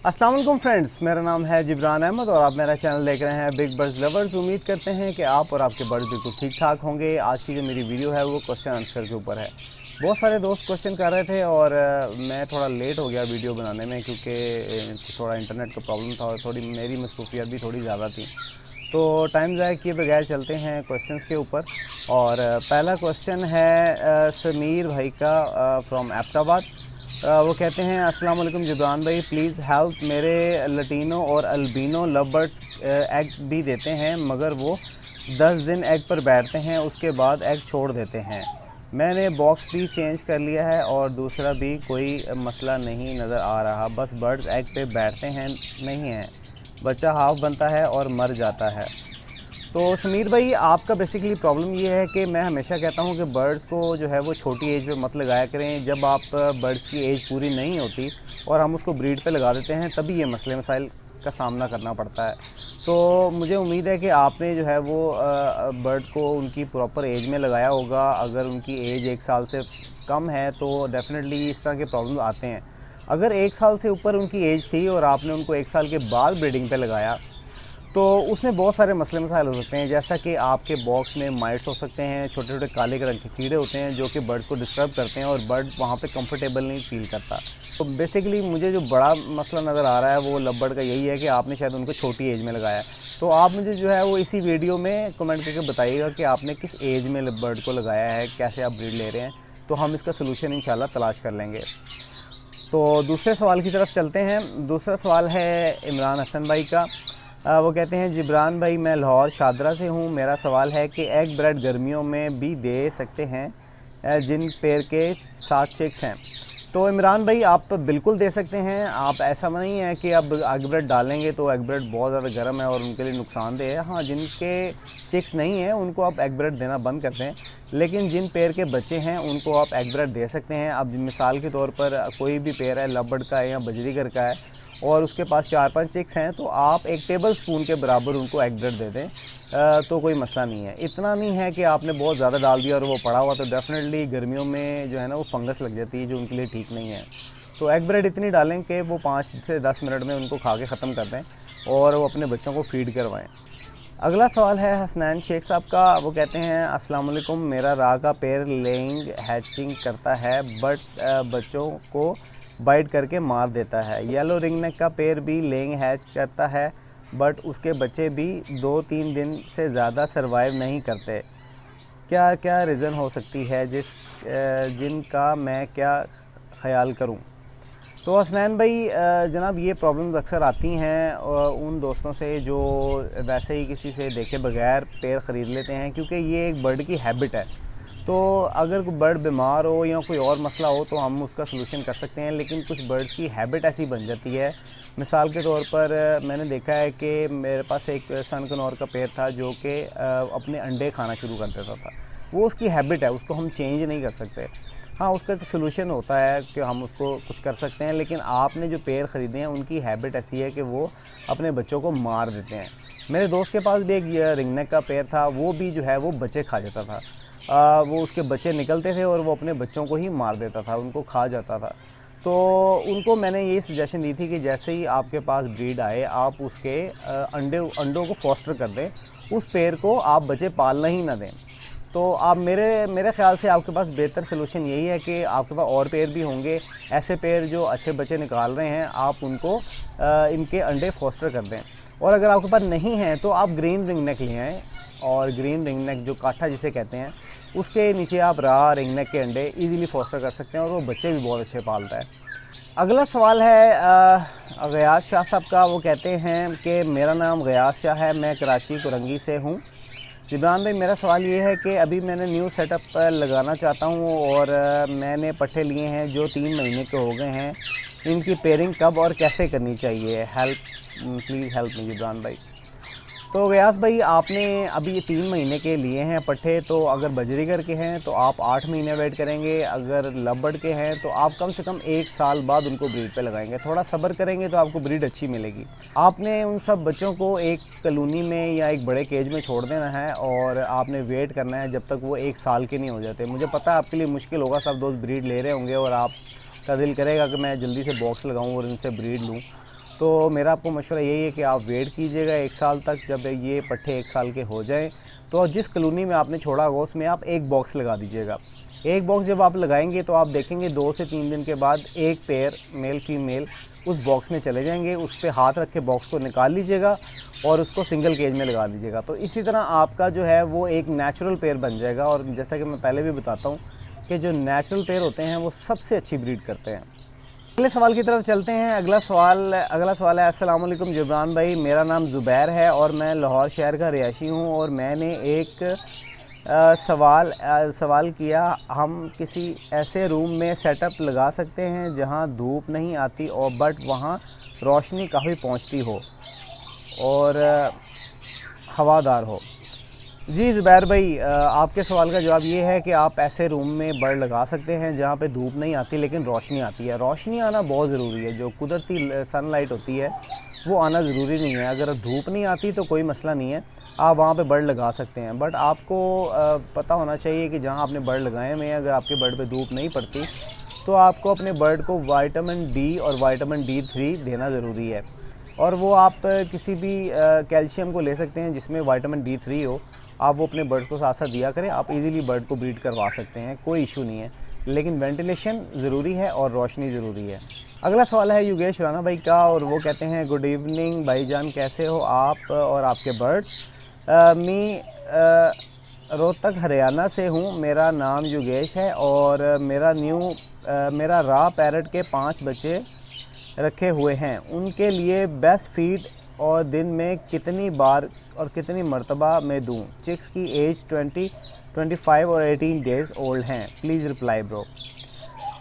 अस्सलाम वालेकुम फ्रेंड्स, मेरा नाम है जिब्रान अहमद और आप मेरा चैनल देख रहे हैं बिग बर्ड्स लवर्स। उम्मीद करते हैं कि आप और आपके बर्ड्स बिल्कुल ठीक ठाक होंगे। आज की जो मेरी वीडियो है वो क्वेश्चन आंसर के ऊपर है। बहुत सारे दोस्त क्वेश्चन कर रहे थे और मैं थोड़ा लेट हो गया वीडियो बनाने में क्योंकि थोड़ा इंटरनेट का प्रॉब्लम था और थोड़ी मेरी मसरूफियत भी थोड़ी ज़्यादा थी। तो टाइम ज़ाया किए बगैर चलते हैं क्वेश्चंस के ऊपर। और पहला क्वेश्चन है समीर भाई का फ्रॉम एबटाबाद। वो कहते हैं अस्सलाम वालेकुम जिब्रान भाई, प्लीज़ हेल्प। मेरे लटीनो और अल्बिनो लव बर्ड्स एग भी देते हैं मगर वो 10 दिन एग पर बैठते हैं, उसके बाद एग छोड़ देते हैं। मैंने बॉक्स भी चेंज कर लिया है और दूसरा भी कोई मसला नहीं नज़र आ रहा, बस बर्ड्स एग पे बैठते हैं नहीं हैं, बच्चा हाफ बनता है और मर जाता है। तो समीर भाई, आपका बेसिकली प्रॉब्लम ये है कि मैं हमेशा कहता हूँ कि बर्ड्स को जो है वो छोटी एज पे मत लगाया करें। जब आप बर्ड्स की एज पूरी नहीं होती और हम उसको ब्रीड पे लगा देते हैं तभी ये मसले मसाइल का सामना करना पड़ता है। तो मुझे उम्मीद है कि आपने जो है वो बर्ड को उनकी प्रॉपर एज में लगाया होगा। अगर उनकी एज 1 साल से कम है तो डेफ़िनेटली इस तरह के प्रॉब्लम आते हैं। अगर 1 साल से ऊपर उनकी एज थी और आपने उनको 1 साल के बाद ब्रीडिंग पे लगाया तो उसमें बहुत सारे मसले मसाइल हो सकते हैं, जैसा कि आपके बॉक्स में माइट्स हो सकते हैं, छोटे छोटे काले रंग के कीड़े होते हैं जो कि बर्ड्स को डिस्टर्ब करते हैं और बर्ड वहाँ पे कंफर्टेबल नहीं फील करता। तो बेसिकली मुझे जो बड़ा मसला नज़र आ रहा है वो लव बर्ड का यही है कि आपने शायद उनको छोटी एज में लगाया है। तो आप मुझे जो है वो इसी वीडियो में कमेंट करके बताइएगा कि आपने किस एज में लव बर्ड को लगाया है, कैसे आप ब्रीड ले रहे हैं, तो हम इसका सोल्यूशन इंशाल्लाह तलाश कर लेंगे। तो दूसरे सवाल की तरफ चलते हैं। दूसरा सवाल है इमरान हसन भाई का। वो कहते हैं जिब्रान भाई, मैं लाहौर शादरा से हूँ। मेरा सवाल है कि एग ब्रेड गर्मियों में भी दे सकते हैं जिन पेड़ के 7 चिक्स हैं? तो इमरान भाई, आप बिल्कुल दे सकते हैं। आप ऐसा नहीं है कि अब एग ब्रेड डालेंगे तो एग ब्रेड बहुत ज़्यादा गर्म है और उनके लिए नुकसानदेह है। हाँ, जिनके चिक्स नहीं हैं उनको आप एग ब्रेड देना बंद कर दें, लेकिन जिन पेड़ के बच्चे हैं उनको आप एग ब्रेड दे सकते हैं। अब मिसाल के तौर पर कोई भी पेड़ है, लव बर्ड का है या बजरीगर का है और उसके पास 4-5 चिक्स हैं, तो आप 1 टेबल स्पून के बराबर उनको एग ब्रेड दे दें तो कोई मसला नहीं है। इतना नहीं है कि आपने बहुत ज़्यादा डाल दिया और वो पड़ा हुआ, तो डेफ़िनेटली गर्मियों में जो है ना वो फंगस लग जाती है जो उनके लिए ठीक नहीं है। तो एग ब्रेड इतनी डालें कि वो 5 से 10 मिनट में उनको खा के ख़त्म कर दें और वो अपने बच्चों को फीड करवाएँ। अगला सवाल है हसनैन शेख साहब का। वो कहते हैं अस्सलाम वालेकुम, मेरा राह का पेड़ लेइंग हैचिंग करता है बट बच्चों को बाइट करके मार देता है। येलो रिंगनेक का पेड़ भी लेइंग हैच करता है बट उसके बच्चे भी 2-3 दिन से ज़्यादा सरवाइव नहीं करते। क्या क्या रीज़न हो सकती है जिनका मैं क्या ख्याल करूं? तो हसनैन भाई, जनाब ये प्रॉब्लम्स अक्सर आती हैं उन दोस्तों से जो वैसे ही किसी से देखे बगैर पेड़ ख़रीद लेते हैं, क्योंकि ये एक बर्ड की हैबिट है। तो अगर कोई बर्ड बीमार हो या कोई और मसला हो तो हम उसका सलूशन कर सकते हैं, लेकिन कुछ बर्ड्स की हैबिट ऐसी बन जाती है। मिसाल के तौर पर मैंने देखा है कि मेरे पास एक सनकनौर का पेड़ था जो कि अपने अंडे खाना शुरू कर देता था। वो उसकी हैबिट है, उसको हम चेंज नहीं कर सकते। हाँ, उसका एक सलूशन होता है कि हम उसको कुछ कर सकते हैं, लेकिन आपने जो पेड़ ख़रीदे हैं उनकी हैबिट ऐसी है कि वो अपने बच्चों को मार देते हैं। मेरे दोस्त के पास भी एक रिंगनेक का पेड़ था, वो भी जो है वो बच्चे खा जाता था। वो उसके बच्चे निकलते थे और वो अपने बच्चों को ही मार देता था, उनको खा जाता था। तो उनको मैंने ये सजेशन दी थी कि जैसे ही आपके पास ब्रीड आए आप उसके अंडों को फॉस्टर कर दें, उस पेड़ को आप बच्चे पालना ही ना दें। तो आप मेरे ख़्याल से आपके पास बेहतर सलूशन यही है कि आपके पास और पेड़ भी होंगे, ऐसे पेड़ जो अच्छे बच्चे निकाल रहे हैं, आप उनको इनके अंडे फॉस्टर कर दें। और अगर आपके पास नहीं है तो आप ग्रीन रिंगनेक ले आएँ, और ग्रीन रिंगनेक जो काठा जिसे कहते हैं उसके नीचे आप राह रिंगनेक के अंडे इजीली फॉस्टर कर सकते हैं और वो बच्चे भी बहुत अच्छे पालता है। अगला सवाल है गयास शाह साहब का। वो कहते हैं कि मेरा नाम गयास शाह है, मैं कराची कुरंगी से हूँ। जिब्रान भाई, मेरा सवाल ये है कि अभी मैंने न्यू सेटअप लगाना चाहता हूँ और मैंने पट्ठे लिए हैं जो 3 महीने के हो गए हैं। इनकी पेयरिंग कब और कैसे करनी चाहिए? प्लीज़ हेल्प मी जिब्रान भाई। तो गयास भाई, आपने अभी ये 3 महीने के लिए हैं पट्ठे, तो अगर बजरीगर के हैं तो आप 8 महीने वेट करेंगे, अगर लव बर्ड के हैं तो आप कम से कम 1 साल बाद उनको ब्रीड पे लगाएंगे। थोड़ा सब्र करेंगे तो आपको ब्रीड अच्छी मिलेगी। आपने उन सब बच्चों को एक कॉलोनी में या एक बड़े केज में छोड़ देना है और आपने वेट करना है जब तक वो 1 साल के नहीं हो जाते। मुझे पता है आपके लिए मुश्किल होगा, सब दोस्त ब्रीड ले रहे होंगे और आपका दिल करेगा कि मैं जल्दी से बॉक्स लगाऊँ और इनसे ब्रीड लूँ। तो मेरा आपको मशवरा यही है कि आप वेट कीजिएगा 1 साल तक। जब ये पट्ठे 1 साल के हो जाएं तो जिस कॉलोनी में आपने छोड़ा होगा उसमें आप एक बॉक्स लगा दीजिएगा। एक बॉक्स जब आप लगाएंगे तो आप देखेंगे 2 से 3 दिन के बाद एक पेयर मेल फीमेल उस बॉक्स में चले जाएंगे। उस पर हाथ रख के बॉक्स को निकाल लीजिएगा और उसको सिंगल केज में लगा दीजिएगा। तो इसी तरह आपका जो है वो एक नेचुरल पेयर बन जाएगा। और जैसा कि मैं पहले भी बताता हूँ कि जो नेचुरल पेयर होते हैं वो सबसे अच्छी ब्रीड करते हैं। अगले सवाल की तरफ चलते हैं। अगला सवाल है, अस्सलाम वालेकुम जिब्रान भाई, मेरा नाम ज़ुबैर है और मैं लाहौर शहर का रिहायशी हूँ और मैंने एक सवाल किया, हम किसी ऐसे रूम में सेटअप लगा सकते हैं जहाँ धूप नहीं आती और बट वहाँ रोशनी काफ़ी पहुँचती हो और हवादार हो। जी ज़ुबैर भाई, आपके सवाल का जवाब ये है कि आप ऐसे रूम में बर्ड लगा सकते हैं जहाँ पे धूप नहीं आती लेकिन रोशनी आती है। रोशनी आना बहुत ज़रूरी है। जो कुदरती सनलाइट होती है वो आना ज़रूरी नहीं है। अगर धूप नहीं आती तो कोई मसला नहीं है, आप वहाँ पे बर्ड लगा सकते हैं। बट आपको पता होना चाहिए कि जहाँ आपने बर्ड लगाए हुए हैं, अगर आपके बर्ड पे धूप नहीं पड़ती तो आपको अपने बर्ड को विटामिन डी और विटामिन D3 देना ज़रूरी है। और वो आप किसी भी कैल्शियम को ले सकते हैं जिसमें विटामिन D3 हो, आप वो अपने बर्ड्स को साथ साथ दिया करें। आप इजीली बर्ड को ब्रीड करवा सकते हैं, कोई इशू नहीं है। लेकिन वेंटिलेशन ज़रूरी है और रोशनी ज़रूरी है। अगला सवाल है योगेश राणा भाई का और वो कहते हैं, गुड इवनिंग भाईजान, कैसे हो आप और आपके बर्ड्स। मैं रोहतक हरियाणा से हूँ। मेरा नाम योगेश है और मेरा रा पैरट के 5 बच्चे रखे हुए हैं। उनके लिए बेस्ट फीड और दिन में कितनी बार और कितनी मरतबा मैं दूं। चिक्स की एज 20, 25 और 18 डेज़ ओल्ड हैं। Please reply bro.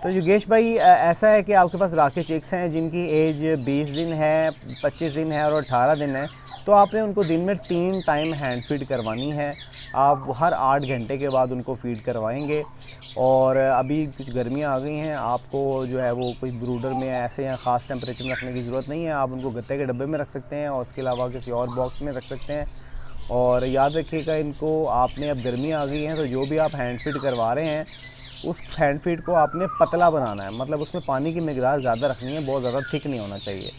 तो योगेश भाई, ऐसा है कि आपके पास राखे चिक्स हैं जिनकी एज 20 दिन है, 25 दिन है और 18 दिन है। तो आपने उनको दिन में 3 टाइम हैंड फीड करवानी है। आप हर 8 घंटे के बाद उनको फीड करवाएंगे। और अभी कुछ गर्मियाँ आ गई हैं, आपको जो है वो कोई ब्रूडर में ऐसे या ख़ास टेम्परेचर में रखने की ज़रूरत नहीं है। आप उनको गत्ते के डब्बे में रख सकते हैं और उसके अलावा किसी और बॉक्स में रख सकते हैं। और याद रखिएगा, इनको आपने, अब गर्मियाँ आ गई हैं तो जो भी आप हैंड फीड करवा रहे हैं उस हैंड फीड को आपने पतला बनाना है, मतलब उसमें पानी की मिकदार ज़्यादा रखनी है, बहुत ज़्यादा थिक नहीं होना चाहिए।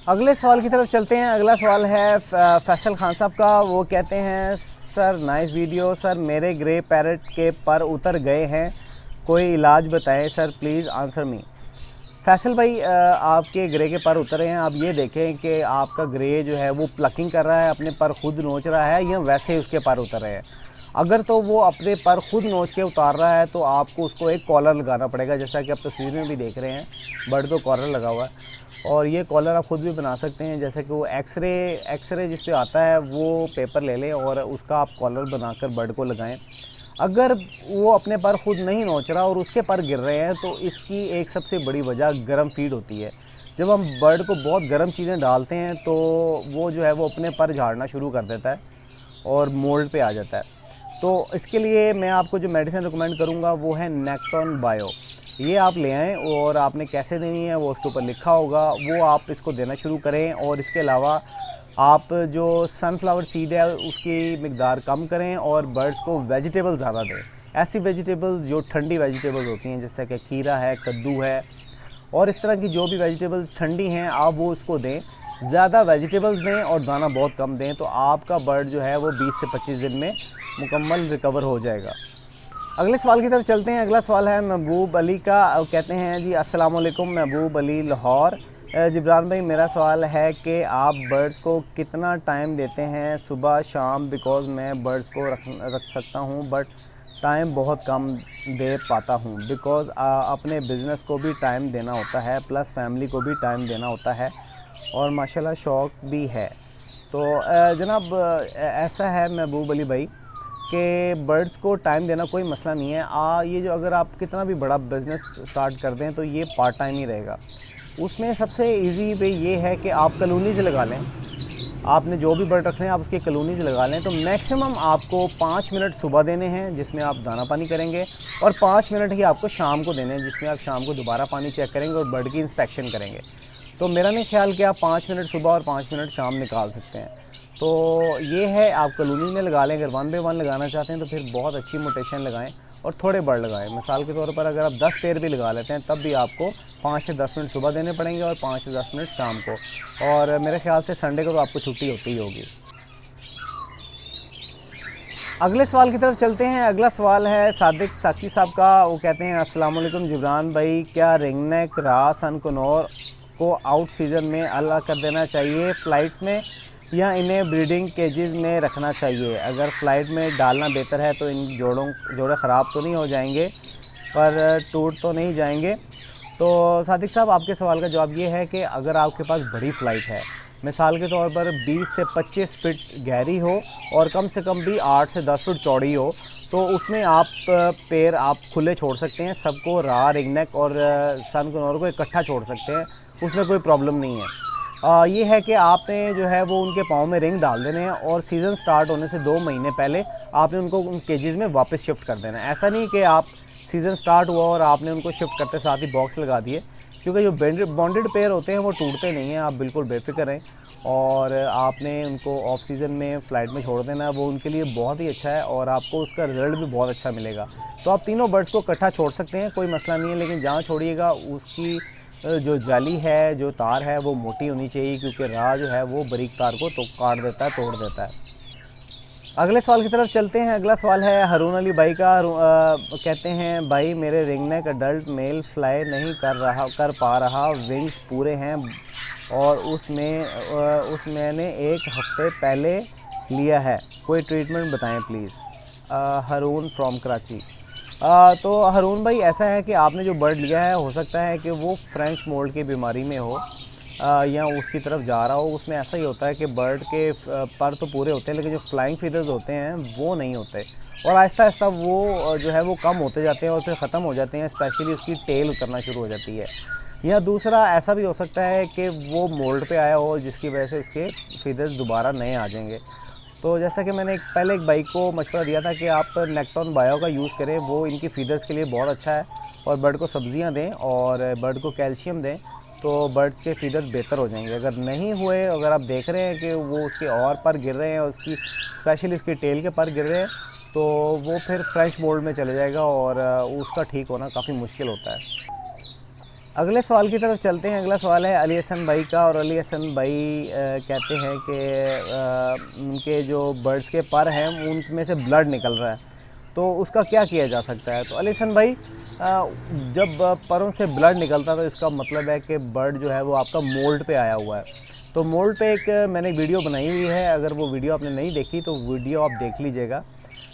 अगले सवाल की तरफ चलते हैं। अगला सवाल है फैसल खान साहब का। वो कहते हैं, सर नाइस वीडियो सर, मेरे ग्रे पैरट के पर उतर गए हैं, कोई इलाज बताएं sir, please answer me. Faisal भाई, आपके ग्रे के पर उतरे हैं। आप ये देखें कि आपका ग्रे जो है वो प्लकिंग कर रहा है, अपने पर खुद नोच रहा है या वैसे ही उसके पर उतर रहे हैं। अगर तो वो अपने पर खुद नोच के उतार रहा है तो आपको उसको एक कॉलर लगाना पड़ेगा, जैसा कि आप तस्वीर में भी देख रहे हैं। बर्ड को कॉलर लगा हुआ है और ये कॉलर आप ख़ुद भी बना सकते हैं। जैसे कि वो एक्सरे जिस पे आता है वो पेपर ले लें और उसका आप कॉलर बनाकर बर्ड को लगाएं। अगर वो अपने पर खुद नहीं नोच रहा और उसके पर गिर रहे हैं तो इसकी एक सबसे बड़ी वजह गर्म फीड होती है। जब हम बर्ड को बहुत गर्म चीज़ें डालते हैं तो वो जो है वो अपने पर झाड़ना शुरू कर देता है और मोल्ड पे आ जाता है। तो इसके लिए मैं आपको जो मेडिसिन रिकमेंड करूँगा वो है नेक्टोन बायो। ये आप ले आएँ और आपने कैसे देनी है वो उसके ऊपर लिखा होगा, वो आप इसको देना शुरू करें। और इसके अलावा आप जो सनफ्लावर सीड है उसकी मिकदार कम करें और बर्ड्स को वेजिटेबल ज़्यादा दें। ऐसी वेजिटेबल्स जो ठंडी वेजिटेबल्स होती हैं, जैसे कि खीरा है, कद्दू है और इस तरह की जो भी वेजिटेबल्स ठंडी हैं आप वो उसको दें। ज़्यादा वेजिटेबल्स दें और दाना बहुत कम दें, तो आपका बर्ड जो है वो 20 से 25 दिन में मुकम्मल रिकवर हो जाएगा। अगले सवाल की तरफ चलते हैं। अगला सवाल है महबूब अली का। कहते हैं, जी अस्सलाम वालेकुम, महबूब अली लाहौर। जिब्रान भाई, मेरा सवाल है कि आप बर्ड्स को कितना टाइम देते हैं, सुबह शाम? बिकॉज़ मैं बर्ड्स को रख सकता हूँ बट टाइम बहुत कम दे पाता हूँ, बिकॉज़ अपने बिज़नेस को भी टाइम देना होता है प्लस फैमिली को भी टाइम देना होता है और माशाल्लाह शौक़ भी है। तो जनाब ऐसा है महबूब अली भाई कि बर्ड्स को टाइम देना कोई मसला नहीं है। ये जो अगर आप कितना भी बड़ा बिज़नेस स्टार्ट कर दें तो ये पार्ट टाइम ही रहेगा। उसमें सबसे इजी वे ये है कि आप कॉलोनीज़ लगा लें। आपने जो भी बर्ड रखने हैं आप उसकी कॉलोनीज़ लगा लें। तो मैक्सिमम आपको 5 मिनट सुबह देने हैं जिसमें आप दाना पानी करेंगे और 5 मिनट ही आपको शाम को देने हैं जिसमें आप शाम को दोबारा पानी चेक करेंगे और बर्ड की इंस्पेक्शन करेंगे। तो मेरा नहीं ख्याल कि आप 5 मिनट सुबह और 5 मिनट शाम निकाल सकते हैं। तो ये है, आप कॉलोनी में लगा लें। अगर 1 बाय 1 लगाना चाहते हैं तो फिर बहुत अच्छी मोटेशन लगाएं और थोड़े बर्ड लगाएं। मिसाल के तौर पर अगर आप 10 पेयर भी लगा लेते हैं तब भी आपको 5 से 10 मिनट सुबह देने पड़ेंगे और 5 से 10 मिनट शाम को, और मेरे ख्याल से संडे को तो आपको छुट्टी होती ही होगी। अगले सवाल की तरफ चलते हैं। अगला सवाल है सादिक साकी साहब का। वो कहते हैं अस्सलाम वालेकुम जिब्रान भाई, क्या रिंगनेक रा सनकनोर को आउट सीज़न में अलग कर देना चाहिए फ्लाइट्स में, या इन्हें ब्रीडिंग केजेस में रखना चाहिए? अगर फ़्लाइट में डालना बेहतर है तो इन जोड़े ख़राब तो नहीं हो जाएंगे पर टूट तो नहीं जाएंगे? तो सादिक साहब, आपके सवाल का जवाब ये है कि अगर आपके पास बड़ी फ़्लाइट है, मिसाल के तौर पर 20 से 25 फीट गहरी हो और कम से कम भी 8 से 10 फीट चौड़ी हो, तो उसमें आप पेड़ आप खुले छोड़ सकते हैं। सबको रा, रिंगनेक और सनकनोर को इकट्ठा छोड़ सकते हैं, उसमें कोई प्रॉब्लम नहीं है। ये है कि आपने जो है वो उनके पाँव में रिंग डाल देने हैं और सीज़न स्टार्ट होने से 2 महीने पहले आपने उनको उन केजेस में वापस शिफ्ट कर देना है। ऐसा नहीं कि आप सीज़न स्टार्ट हुआ और आपने उनको शिफ्ट करते साथ ही बॉक्स लगा दिए, क्योंकि जो बॉन्डेड पेयर होते हैं वो टूटते नहीं हैं। आप बिल्कुल बेफिक्र रहें और आपने उनको ऑफ सीज़न में फ़्लाइट में छोड़ देना, वो उनके लिए बहुत ही अच्छा है और आपको उसका रिज़ल्ट भी बहुत अच्छा मिलेगा। तो आप तीनों बर्ड्स को इकट्ठा छोड़ सकते हैं, कोई मसला नहीं है, लेकिन जहाँ छोड़िएगा उसकी जो जाली है, जो तार है, वो मोटी होनी चाहिए, क्योंकि रा जो है वो बारीक तार को तो काट देता है, तोड़ देता है। अगले सवाल की तरफ चलते हैं। अगला सवाल है हरून अली भाई का। कहते हैं भाई, मेरे रिंगनेक अडल्ट मेल फ्लाई नहीं कर पा रहा, विंग्स पूरे हैं और उस मैंने 1 हफ्ते पहले लिया है, कोई ट्रीटमेंट बताएं प्लीज़। हरून फ्रॉम कराची। तो हरून भाई, ऐसा है कि आपने जो बर्ड लिया है हो सकता है कि वो फ्रेंच मोल्ड की बीमारी में हो या उसकी तरफ जा रहा हो। उसमें ऐसा ही होता है कि बर्ड के पर तो पूरे होते हैं, लेकिन जो फ्लाइंग फीदर्स होते हैं वो नहीं होते, और आहिस्ता आहिस्ता वो जो है वो कम होते जाते हैं और फिर ख़त्म हो जाते हैं, स्पेशली उसकी टेल उतरना शुरू हो जाती है। या दूसरा ऐसा भी हो सकता है कि वो मोल्ड पे आया हो, जिसकी वजह से उसके फीदर्स दोबारा नए आ जाएंगे। तो जैसा कि मैंने पहले एक भाई को मशवरा दिया था कि आप नेक्टॉन बायो का यूज़ करें, वो इनकी फीदर्स के लिए बहुत अच्छा है, और बर्ड को सब्जियां दें और बर्ड को कैल्शियम दें, तो बर्ड्स के फीदर्स बेहतर हो जाएंगे। अगर नहीं हुए, अगर आप देख रहे हैं कि वो उसके और पर गिर रहे हैं और उसकी स्पेशली इसकी टेल के पर गिर रहे हैं, तो वो फिर फ्रेश मोल्ड में चले जाएगा और उसका ठीक होना काफ़ी मुश्किल होता है। अगले सवाल की तरफ चलते हैं। अगला सवाल है अली हसन भाई का, और अली हसन भाई कहते हैं कि उनके जो बर्ड्स के पर हैं उनमें से ब्लड निकल रहा है, तो उसका क्या किया जा सकता है? तो अली हसन भाई, जब परों से ब्लड निकलता है तो इसका मतलब है कि बर्ड जो है वो आपका मोल्ड पे आया हुआ है। तो मोल्ड पे एक मैंने वीडियो बनाई हुई है, अगर वो वीडियो आपने नहीं देखी तो वीडियो आप देख लीजिएगा।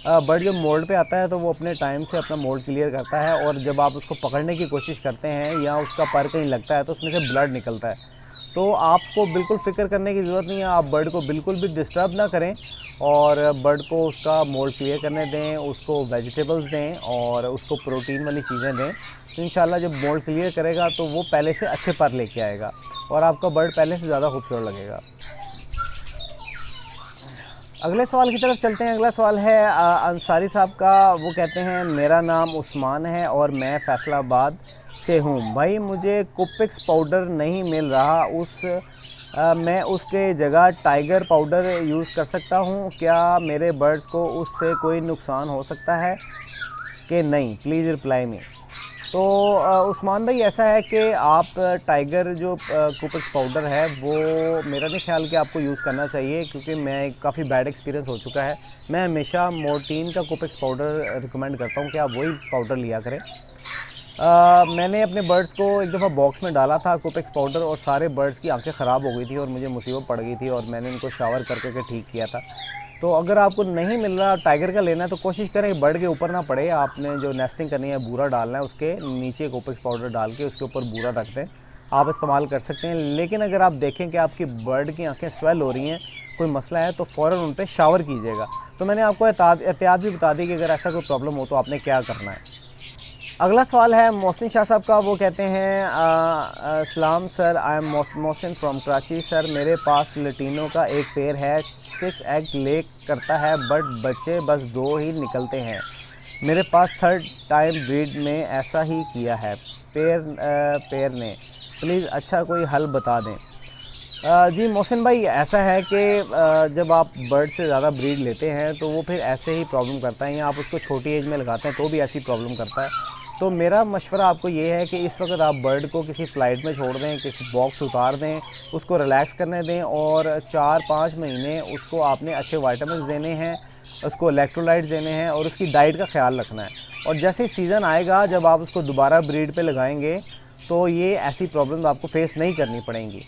बर्ड जब मोल्ड पे आता है तो वो अपने टाइम से अपना मोल्ड क्लियर करता है, और जब आप उसको पकड़ने की कोशिश करते हैं या उसका पर कहीं लगता है तो उसमें से ब्लड निकलता है। तो आपको बिल्कुल फ़िक्र करने की ज़रूरत नहीं है, आप बर्ड को बिल्कुल भी डिस्टर्ब ना करें और बर्ड को उसका मोल्ड क्लियर करने दें, उसको वेजिटेबल्स दें और उसको प्रोटीन वाली चीज़ें दें। तो इंशाल्लाह जब मोल्ड क्लियर करेगा तो वो पहले से अच्छे पर लेके आएगा और आपका बर्ड पहले से ज़्यादा खूबसूरत लगेगा। अगले सवाल की तरफ चलते हैं। अगला सवाल है अंसारी साहब का। वो कहते हैं मेरा नाम उस्मान है और मैं फैसलाबाद से हूँ। भाई, मुझे कुपिक्स पाउडर नहीं मिल रहा, मैं उसके जगह टाइगर पाउडर यूज़ कर सकता हूँ? क्या मेरे बर्ड्स को उससे कोई नुकसान हो सकता है कि नहीं? Please reply me. तो उस्मान भाई, ऐसा है कि आप टाइगर जो कुपिक्स पाउडर है वो मेरा नहीं ख्याल कि आपको यूज़ करना चाहिए, क्योंकि मैं काफ़ी बैड एक्सपीरियंस हो चुका है। मैं हमेशा मोर्टीन का कुपिक्स पाउडर रिकमेंड करता हूँ कि आप वही पाउडर लिया करें। मैंने अपने बर्ड्स को एक दफ़ा बॉक्स में डाला था कुपिक्स पाउडर, और सारे बर्ड्स की आंखें ख़राब हो गई थी और मुझे मुसीबत पड़ गई थी, और मैंने उनको शावर करके ठीक किया था। तो अगर आपको नहीं मिल रहा, टाइगर का लेना है, तो कोशिश करें बर्ड के ऊपर ना पड़े। आपने जो नेस्टिंग करनी है, बूरा डालना है, उसके नीचे कुपिक्स पाउडर डाल के उसके ऊपर बूरा रख दें, आप इस्तेमाल कर सकते हैं। लेकिन अगर आप देखें कि आपकी बर्ड की आंखें स्वेल हो रही हैं, कोई मसला है, तो फ़ौरन उन पर शावर कीजिएगा। तो मैंने आपको एहतियात भी बता दी कि अगर ऐसा कोई प्रॉब्लम हो तो आपने क्या करना है। अगला सवाल है मोहसिन शाह साहब का। वो कहते हैं सलाम sir, I am Mohsin from Karachi. Sir, मेरे पास लटीनों का एक पेयर है, 6 एग ले करता है, बट बच्चे बस 2 ही निकलते हैं। मेरे पास 3rd टाइम ब्रीड में ऐसा ही किया है पेयर ने। प्लीज़ अच्छा कोई हल बता दें। जी मोहसिन भाई, ऐसा है कि जब आप बर्ड से ज़्यादा ब्रीड लेते हैं तो वो फिर ऐसे ही प्रॉब्लम करता है, या आप उसको छोटी एज में लगाते हैं तो भी ऐसी प्रॉब्लम करता है। तो मेरा मशवरा आपको ये है कि इस वक्त आप बर्ड को किसी फ़्लाइट में छोड़ दें, किसी बॉक्स उतार दें, उसको रिलैक्स करने दें, और 4-5 महीने उसको आपने अच्छे वाइटामिन देने हैं, उसको इलेक्ट्रोलाइट्स देने हैं, और उसकी डाइट का ख्याल रखना है। और जैसे सीज़न आएगा जब आप उसको दोबारा ब्रीड पे लगाएंगे तो ये ऐसी प्रॉब्लम आपको फेस नहीं करनी पड़ेंगी।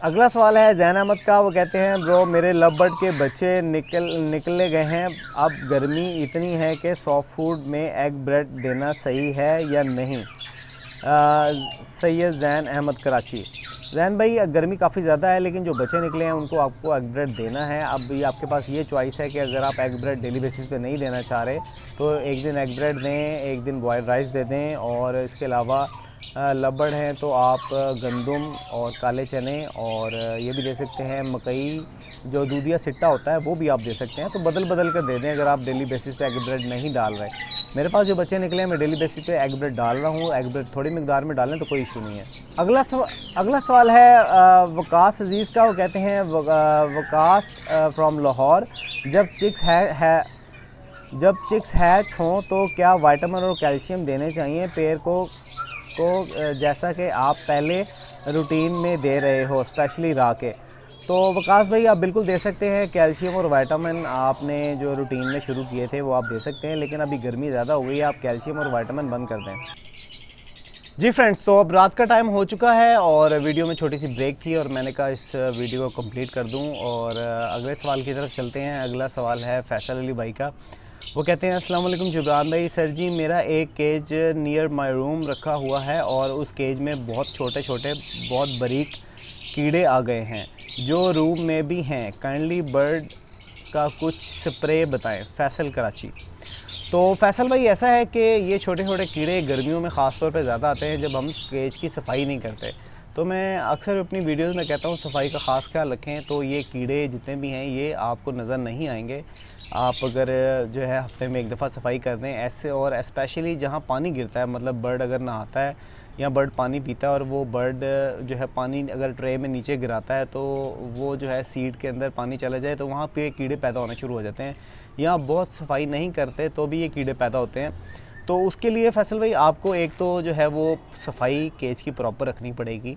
अगला सवाल है जैन अहमद का। वो कहते हैं, ब्रो मेरे लव बर्ड के बच्चे निकले गए हैं, अब गर्मी इतनी है कि सॉफ्ट फूड में एग ब्रेड देना सही है या नहीं? सैयद जैन अहमद कराची। जैन भाई, गर्मी काफ़ी ज़्यादा है, लेकिन जो बच्चे निकले हैं उनको आपको एग ब्रेड देना है। अब ये आपके पास ये चॉइस है कि अगर आप एग ब्रेड डेली बेसिस पे नहीं देना चाह रहे तो एक दिन एग ब्रेड दें, एक दिन बॉयल्ड राइस दे दें, और इसके अलावा लबड़ हैं तो आप गंदम और काले चने और ये भी दे सकते हैं, मकई जो दूधिया सिट्टा होता है वो भी आप दे सकते हैं। तो बदल बदल कर दे दें अगर आप डेली बेसिस पे एग ब्रेड नहीं डाल रहे। मेरे पास जो बच्चे निकले हैं मैं डेली बेसिस पे एग ब्रेड डाल रहा हूँ। एग ब्रेड थोड़ी मिकदार में डालें तो कोई इशू नहीं है। अगला सवाल है वकास अजीज़ का। वो कहते हैं, वकास फ्रॉम लाहौर, जब चिक्स हैच हों तो क्या विटामिन और कैल्शियम देने चाहिए पेयर को जैसा कि आप पहले रूटीन में दे रहे हो, स्पेशली रा के? तो वकास भाई, आप बिल्कुल दे सकते हैं। कैल्शियम और विटामिन आपने जो रूटीन में शुरू किए थे वो आप दे सकते हैं, लेकिन अभी गर्मी ज़्यादा हो गई है, आप कैल्शियम और विटामिन बंद कर दें। जी फ्रेंड्स, तो अब रात का टाइम हो चुका है और वीडियो में छोटी सी ब्रेक थी और मैंने कहा इस वीडियो को कंप्लीट कर दूं और अगले सवाल की तरफ चलते हैं। अगला सवाल है फैसल अली भाई का। वो कहते हैं, अस्सलाम वालेकुम जिब्रान भाई, सर जी मेरा एक केज नियर माय रूम रखा हुआ है और उस केज में बहुत छोटे छोटे बहुत बारीक कीड़े आ गए हैं जो रूम में भी हैं। काइंडली बर्ड का कुछ स्प्रे बताएं। फैसल कराची। तो फैसल भाई, ऐसा है कि ये छोटे छोटे कीड़े गर्मियों में ख़ास तौर पे ज़्यादा आते हैं जब हम केज की सफाई नहीं करते। तो मैं अक्सर अपनी वीडियोस में कहता हूँ सफाई का ख़ास ख्याल रखें। तो ये कीड़े जितने भी हैं ये आपको नज़र नहीं आएंगे आप अगर जो है हफ्ते में एक दफ़ा सफाई कर दें ऐसे। और स्पेशली जहाँ पानी गिरता है, मतलब बर्ड अगर नहाता है या बर्ड पानी पीता है और वो बर्ड जो है पानी अगर ट्रे में नीचे गिराता है तो वो जो है सीड के अंदर पानी चला जाए तो वहाँ पे कीड़े पैदा होने शुरू हो जाते हैं। या बहुत सफाई नहीं करते तो भी ये कीड़े पैदा होते हैं। तो उसके लिए फैसल भाई आपको एक तो जो है वो सफाई केज की प्रॉपर रखनी पड़ेगी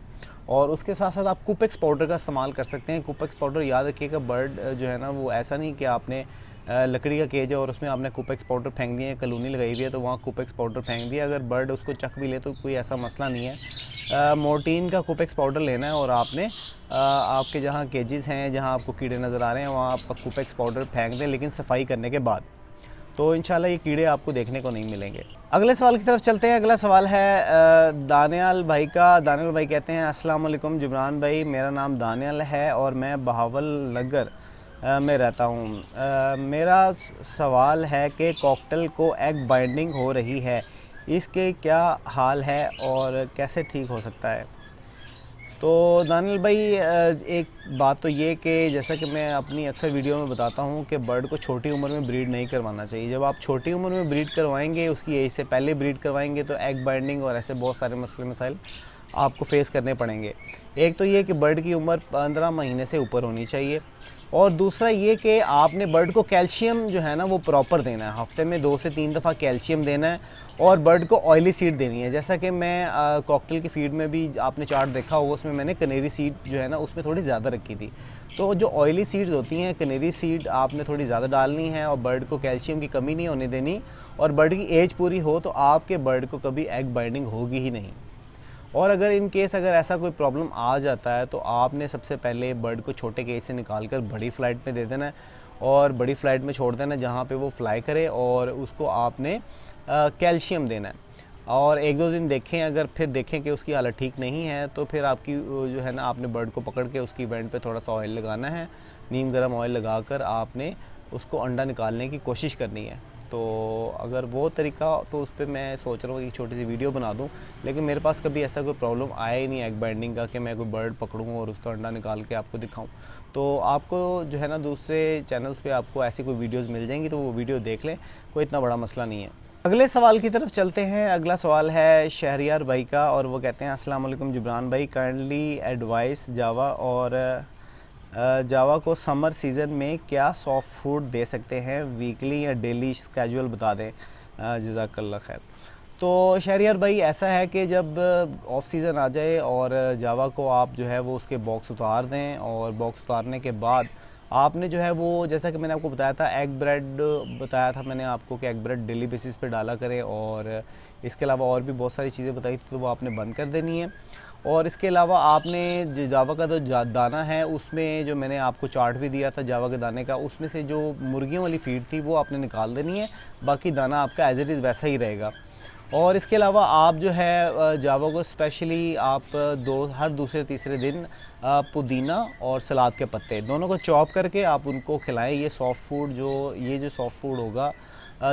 और उसके साथ साथ आप कुपेक्स पाउडर का इस्तेमाल कर सकते हैं। कुपेक्स पाउडर याद रखिएगा, बर्ड जो है ना वो ऐसा नहीं कि आपने लकड़ी का केज है और उसमें आपने कुपेक्स पाउडर फेंक दिए, कलोनी लगाई हुई है तो वहाँ कुपेक्स पाउडर फेंक दिया। अगर बर्ड उसको चख भी ले तो कोई ऐसा मसला नहीं है। मोर्टीन का कुपेक्स पाउडर लेना है और आपने आपके जहाँ केजेस हैं जहाँ आपको कीड़े नज़र आ रहे हैं वहाँ आप कुपेक्स पाउडर फेंक दें, लेकिन सफाई करने के बाद। तो इंशाल्लाह ये कीड़े आपको देखने को नहीं मिलेंगे। अगले सवाल की तरफ चलते हैं। अगला सवाल है दानियाल भाई का। दानियाल भाई कहते हैं, अस्सलाम वालेकुम जिब्रान भाई, मेरा नाम दानियाल है और मैं बहावल नगर में रहता हूँ। मेरा सवाल है कि कॉकटेल को एग बाइंडिंग हो रही है, इसके क्या हाल है और कैसे ठीक हो सकता है? तो दानियल भाई, एक बात तो ये कि जैसा कि मैं अपनी अक्सर वीडियो में बताता हूँ कि बर्ड को छोटी उम्र में ब्रीड नहीं करवाना चाहिए। जब आप छोटी उम्र में ब्रीड करवाएंगे, उसकी एज से पहले ब्रीड करवाएंगे तो एग बाइंडिंग और ऐसे बहुत सारे मसले मसाइल आपको फेस करने पड़ेंगे। एक तो ये कि बर्ड की उम्र 15 महीने से ऊपर होनी चाहिए और दूसरा ये कि आपने बर्ड को कैल्शियम जो है ना वो प्रॉपर देना है। हफ्ते में 2 से 3 दफ़ा कैल्शियम देना है और बर्ड को ऑयली सीड देनी है। जैसा कि मैं कॉकटेल की फीड में भी आपने चार्ट देखा होगा, उसमें मैंने कनेरी सीड जो है ना उसमें थोड़ी ज़्यादा रखी थी। तो जो ऑयली सीड्स होती हैं, कनेरी सीड आपने थोड़ी ज़्यादा डालनी है और बर्ड को कैल्शियम की कमी नहीं होने देनी। और बर्ड की एज पूरी हो तो आपके बर्ड को कभी एग बाइंडिंग होगी ही नहीं। और अगर इन केस अगर ऐसा कोई प्रॉब्लम आ जाता है तो आपने सबसे पहले बर्ड को छोटे केज से निकाल कर बड़ी फ़्लाइट में दे देना है और बड़ी फ़्लाइट में छोड़ देना है जहाँ पे वो फ्लाई करे और उसको आपने कैल्शियम देना है। और 1-2 दिन देखें, अगर फिर देखें कि उसकी हालत ठीक नहीं है तो फिर आपकी जो है ना आपने बर्ड को पकड़ के उसकी वेंट पे थोड़ा सा ऑयल लगाना है, नीम गर्म ऑयल लगा कर आपने उसको अंडा निकालने की कोशिश करनी है। तो अगर वो तरीका, तो उस पर मैं सोच रहा हूँ कि छोटी सी वीडियो बना दूँ, लेकिन मेरे पास कभी ऐसा कोई प्रॉब्लम आया ही नहीं एग बाइंडिंग का कि मैं कोई बर्ड पकड़ूँ और उसका अंडा निकाल के आपको दिखाऊँ। तो आपको जो है ना दूसरे चैनल्स पे आपको ऐसी कोई वीडियोस मिल जाएंगी तो वो वीडियो देख लें, कोई इतना बड़ा मसला नहीं है। अगले सवाल की तरफ चलते हैं। अगला सवाल है शहरियार भाई का, और वो कहते हैं अस्सलाम वालेकुम जिब्रान भाई, काइंडली एडवाइस जावा और जावा को समर सीज़न में क्या सॉफ्ट फूड दे सकते हैं, वीकली या डेली स्केड्यूल बता दें, जज़ाकल्लाह खैर। तो शहरियार भाई ऐसा है कि जब ऑफ सीज़न आ जाए और जावा को आप जो है वो उसके बॉक्स उतार दें, और बॉक्स उतारने के बाद आपने जो है वो, जैसा कि मैंने आपको बताया था, एग ब्रेड बताया था मैंने आपको कि एग ब्रेड डेली बेसिस पे डाला करें, और इसके अलावा और भी बहुत सारी चीज़ें बताई थी तो वो आपने बंद कर देनी है। और इसके अलावा आपने जो जावा का जो दाना है उसमें जो मैंने आपको चार्ट भी दिया था जावा के दाने का, उसमें से जो मुर्गियों वाली फीड थी वो आपने निकाल देनी है, बाकी दाना आपका एज इट इज़ वैसा ही रहेगा। और इसके अलावा आप जो है जावा को स्पेशली आप हर दूसरे तीसरे दिन पुदीना और सलाद के पत्ते दोनों को चॉप करके आप उनको खिलाएं। ये सॉफ्ट फूड जो सॉफ्ट फूड होगा,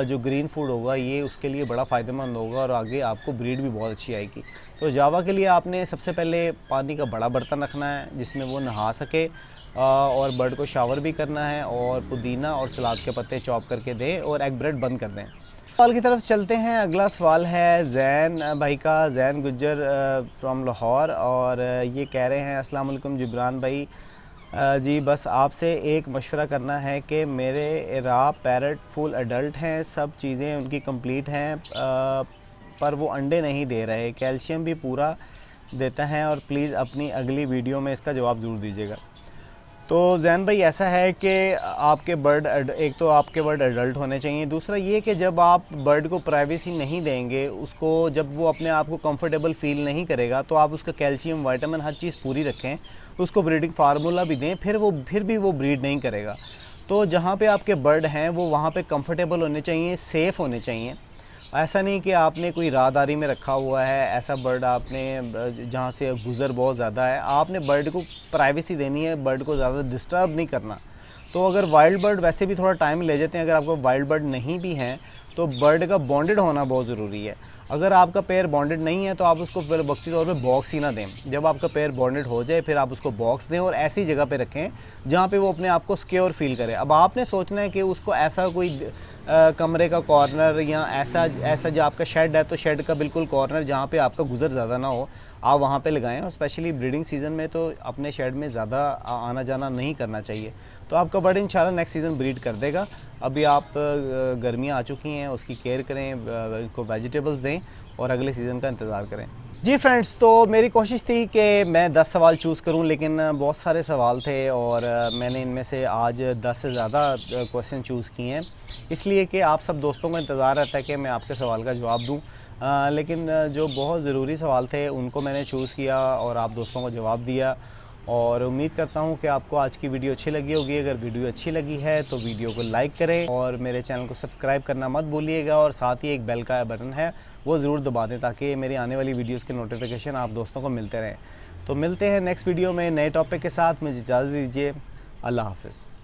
जो ग्रीन फूड होगा, ये उसके लिए बड़ा फ़ायदेमंद होगा और आगे आपको ब्रीड भी बहुत अच्छी आएगी। तो जावा के लिए आपने सबसे पहले पानी का बड़ा बर्तन रखना है जिसमें वो नहा सके, और बर्ड को शावर भी करना है, और पुदीना और सलाद के पत्ते चॉप करके दें, और एग ब्रेड बंद कर दें। सवाल की तरफ चलते हैं। अगला सवाल है जैन भाई का, जैन गुज्जर फ्रॉम लाहौर, और ये कह रहे हैं अस्सलाम वालेकुम जिब्रान भाई, जी बस आपसे एक मशवरा करना है कि मेरे रा पैरट फुल एडल्ट हैं, सब चीज़ें उनकी कंप्लीट हैं, पर वो अंडे नहीं दे रहे, कैल्शियम भी पूरा देता है, और प्लीज़ अपनी अगली वीडियो में इसका जवाब ज़रूर दीजिएगा। तो जैन भाई ऐसा है कि आपके बर्ड, एक तो आपके बर्ड एडल्ट होने चाहिए, दूसरा ये कि जब आप बर्ड को प्राइवेसी नहीं देंगे, उसको जब वो अपने आप को कंफर्टेबल फील नहीं करेगा, तो आप उसका कैल्शियम विटामिन हर चीज़ पूरी रखें, उसको ब्रीडिंग फार्मूला भी दें, फिर भी वो ब्रीड नहीं करेगा। तो जहाँ पे आपके बर्ड हैं वो वहाँ पे कंफर्टेबल होने चाहिए, सेफ़ होने चाहिए। ऐसा नहीं कि आपने कोई राहदारी में रखा हुआ है, ऐसा बर्ड आपने जहाँ से गुज़र बहुत ज़्यादा है, आपने बर्ड को प्राइवेसी देनी है, बर्ड को ज़्यादा डिस्टर्ब नहीं करना। तो अगर वाइल्ड बर्ड वैसे भी थोड़ा टाइम ले जाते हैं, अगर आपको वाइल्ड बर्ड नहीं भी हैं तो बर्ड का बॉन्डेड होना बहुत ज़रूरी है। अगर आपका पेयर बॉन्डेड नहीं है तो आप उसको फिर वक्ती तौर पे बॉक्स ही ना दें। जब आपका पेयर बॉन्डेड हो जाए फिर आप उसको बॉक्स दें, और ऐसी जगह पे रखें जहाँ पे वो अपने आप को सिक्योर फील करे। अब आपने सोचना है कि उसको ऐसा कोई कमरे का कॉर्नर या ऐसा जो आपका शेड है तो शेड का बिल्कुल कॉर्नर जहाँ पे आपका गुजर ज़्यादा ना हो, आप वहाँ पे लगाएं। और स्पेशली ब्रीडिंग सीज़न में तो अपने शेड में ज़्यादा आना जाना नहीं करना चाहिए। तो आपका बर्ड इंशाल्लाह नेक्स्ट सीज़न ब्रीड कर देगा। अभी आप गर्मियाँ आ चुकी हैं, उसकी केयर करें, उसको वेजिटेबल्स दें, और अगले सीज़न का इंतज़ार करें। जी फ्रेंड्स, तो मेरी कोशिश थी कि मैं 10 सवाल चूज़ करूं, लेकिन बहुत सारे सवाल थे और मैंने इनमें से आज 10 से ज़्यादा क्वेश्चन चूज़ किए हैं, इसलिए कि आप सब दोस्तों को इंतज़ार रहता है कि मैं आपके सवाल का जवाब दूं। लेकिन जो बहुत ज़रूरी सवाल थे उनको मैंने चूज़ किया और आप दोस्तों को जवाब दिया, और उम्मीद करता हूँ कि आपको आज की वीडियो अच्छी लगी होगी। अगर वीडियो अच्छी लगी है तो वीडियो को लाइक करें और मेरे चैनल को सब्सक्राइब करना मत भूलिएगा, और साथ ही एक बेल का बटन है वो ज़रूर दबा दें ताकि मेरी आने वाली वीडियोस के नोटिफिकेशन आप दोस्तों को मिलते रहें। तो मिलते हैं नेक्स्ट वीडियो में नए टॉपिक के साथ। मुझे इजाज़त दीजिए। अल्लाह हाफ़िज़।